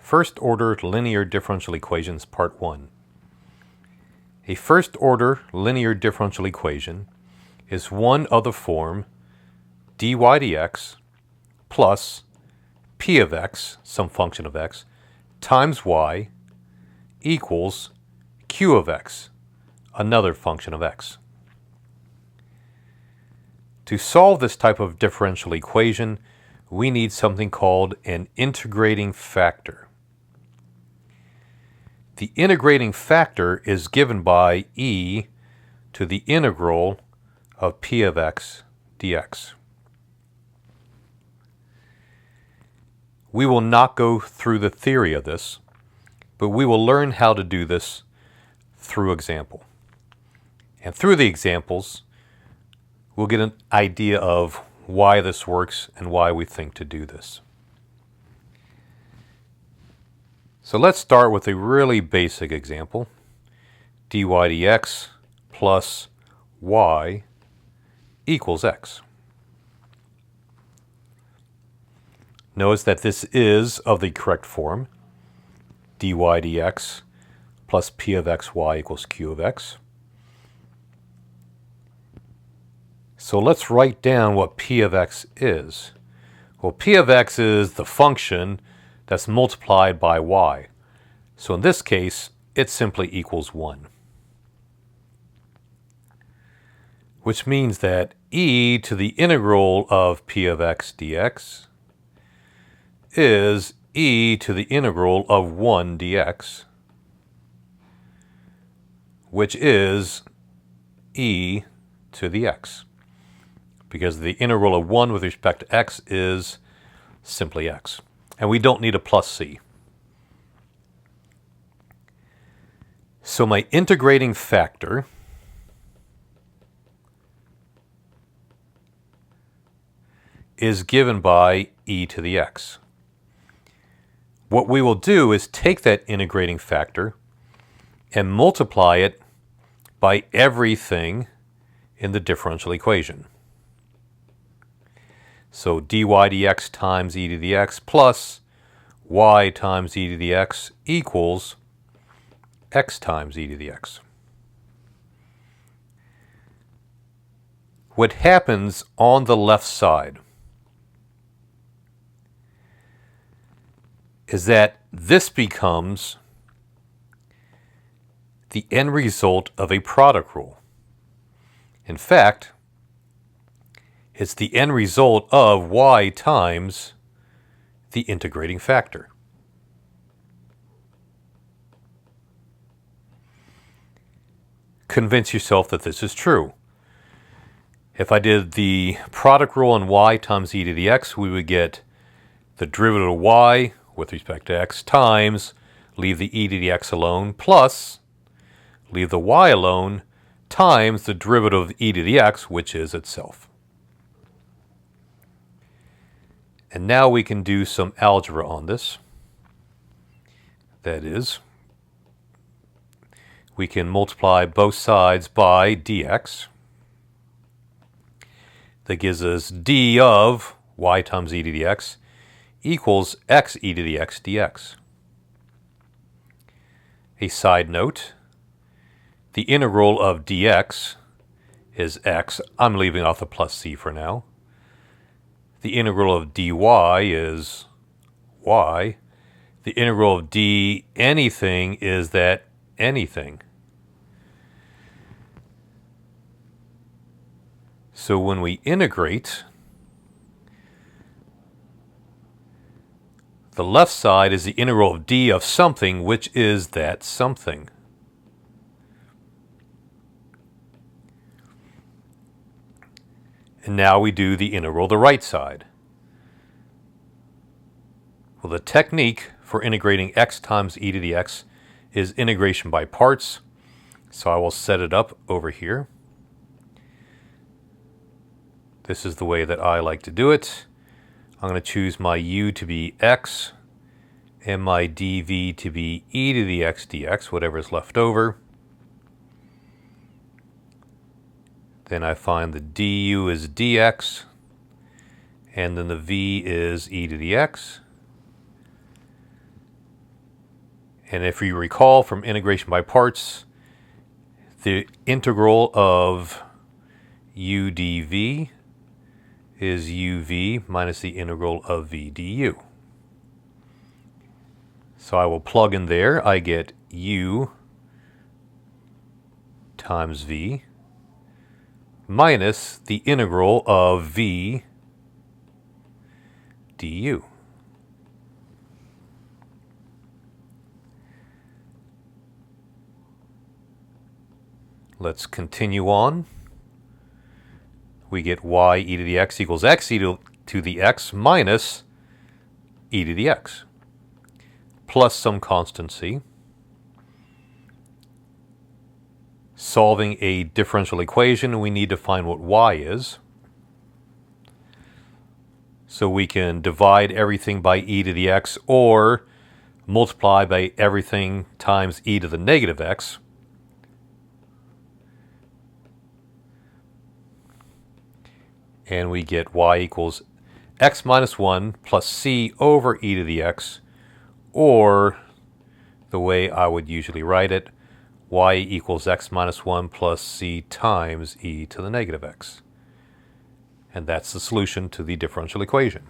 First-order linear differential equations, Part 1. A first-order linear differential equation is one of the form dy dx plus p of x, some function of x, times y equals q of x, another function of x. To solve this type of differential equation, we need something called an integrating factor. The integrating factor is given by e to the integral of p of x dx. We will not go through the theory of this, but we will learn how to do this through example. And through the examples, we'll get an idea of why this works and why we think to do this. So let's start with a really basic example. Dy dx plus y equals x. Notice that this is of the correct form. Dy dx plus p of xy equals q of x. So let's write down what p of x is. Well, p of x is the function that's multiplied by y. So in this case, it simply equals 1. Which means that e to the integral of p of x dx is e to the integral of 1 dx, which is e to the x. Because the integral of 1 with respect to x is simply x. And we don't need a plus c. So my integrating factor is given by e to the x. What we will do is take that integrating factor and multiply it by everything in the differential equation. So dy dx times e to the x plus y times e to the x equals x times e to the x. What happens on the left side is that this becomes the end result of a product rule. In fact, it's the end result of y times the integrating factor. Convince yourself that this is true. If I did the product rule on y times e to the x, we would get the derivative of y with respect to x times, leave the e to the x alone, plus leave the y alone, times the derivative of e to the x, which is itself. And now we can do some algebra on this. That is, we can multiply both sides by dx. That gives us d of y times e to the x equals x e to the x dx. A side note, the integral of dx is x. I'm leaving off the plus c for now. The integral of dy is y. The integral of d anything is that anything. So when we integrate, the left side is the integral of d of something, which is that something. And now we do the integral of the right side. Well, the technique for integrating x times e to the x is integration by parts. So I will set it up over here. This is the way that I like to do it. I'm going to choose my u to be x and my dv to be e to the x dx, whatever is left over. Then I find the du is dx, and then the v is e to the x. And if you recall from integration by parts, the integral of u dv is uv minus the integral of v du. So I will plug in there. I get u times v minus the integral of v du. Let's continue on. We get y e to the x equals x e to the x minus e to the x, plus some constant c. Solving a differential equation, we need to find what y is. So we can divide everything by e to the x or multiply by everything times e to the negative x. And we get y equals x minus 1 plus c over e to the x, or the way I would usually write it, y equals x minus 1 plus c times e to the negative x. And that's the solution to the differential equation.